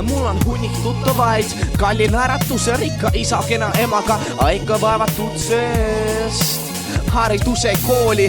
Mul on hunnik tuttavaid, kalli naeratuse rikka isa kena emaga, ikka vaevatud seest hariduse kooli,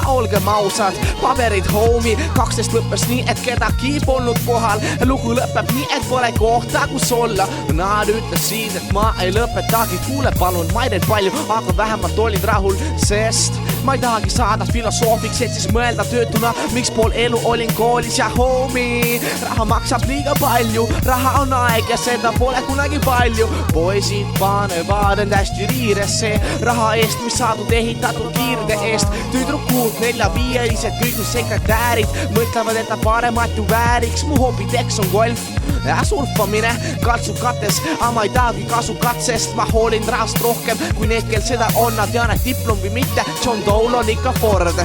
olgem ausad, paberid homie, 12 lõppes nii, et kedagi polnud kohal. Lugu lõpeb nii, et pole kohta, kus olla. Nad ütlesid, et ma ei lõpetagi, kuule palun, ma ei teed palju, aga vähemalt olid rahul, sest ma ei tahagi saada filosoofiks, et siis mõelda töötuna, miks pool elu olin koolis ja homie. Raha maksab liiga palju, raha on aeg ja seda pole kunagi palju. Poisid panevad end hästi riiresse, raha eest, mis saadud ehitatud kiirde eest. Tüdrukud, 4-5-lised, kõik mis sekretäärid mõtlevad, et ta paremat ju vääriks. Mu hobiteks on golf ja surfamine katsukates, aga ma ei tahagi kasu katsest. Ma hoolin rahast rohkem kui need, kel seda on. Nad tean, et diplom või mitte, John Dole on ikka Ford.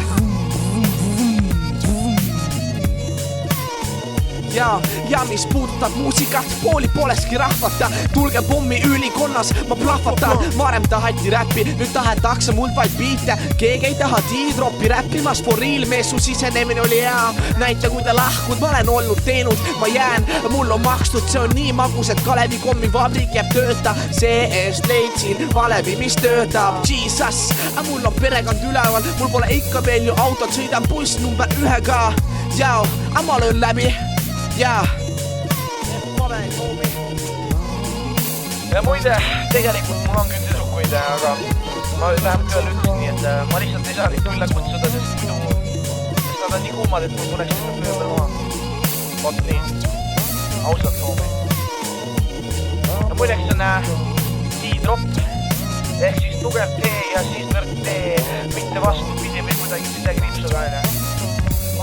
Ja mis puudutab muusikat, pooli poleski rahvata. Tulge pommi ülikonnas, ma plahvatan. Varem taheti räppi, nüüd tahetakse mult vaid biite. Keegi ei taha D-droppi räppimas for real. Mees su sisenemine oli hea, näita kui ta lahkud. Ma olen olnud teinud, ma jään, mul on makstud. See on nii magus, et Kalevi kommi vabrik jääb tööta. See eest leidsin valevi, mis töötab. Jesus, mul on perekond üleval. Mul pole ikka veel ju autot, sõidan buss number 1-ga. Jao, ma löön läbi. Ja muide, tegelikult mul on küll tüdrukuid, aga ma vähemalt veel ütlesin nii, et ma lihtsalt ei saa neid külla kutsuda, sest nad on nii kuumad, et mul poleks seda pöö peal maha. Vot nii, ausalt hoomi. Ja muideks on D-drop ehk siis tugev T ja siis nõrk T, mitte vastupidi või kuidagi side kriipsuga.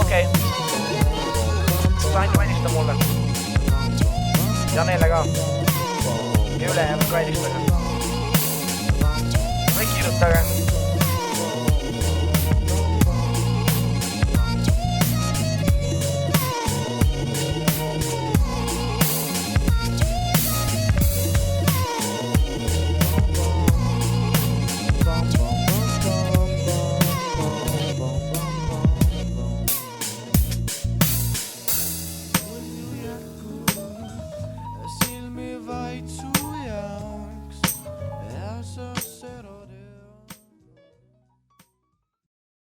Okei. Sain valista mulle. Ja neile ka. Ja ülejäänud ka helistage. Või kirjutage.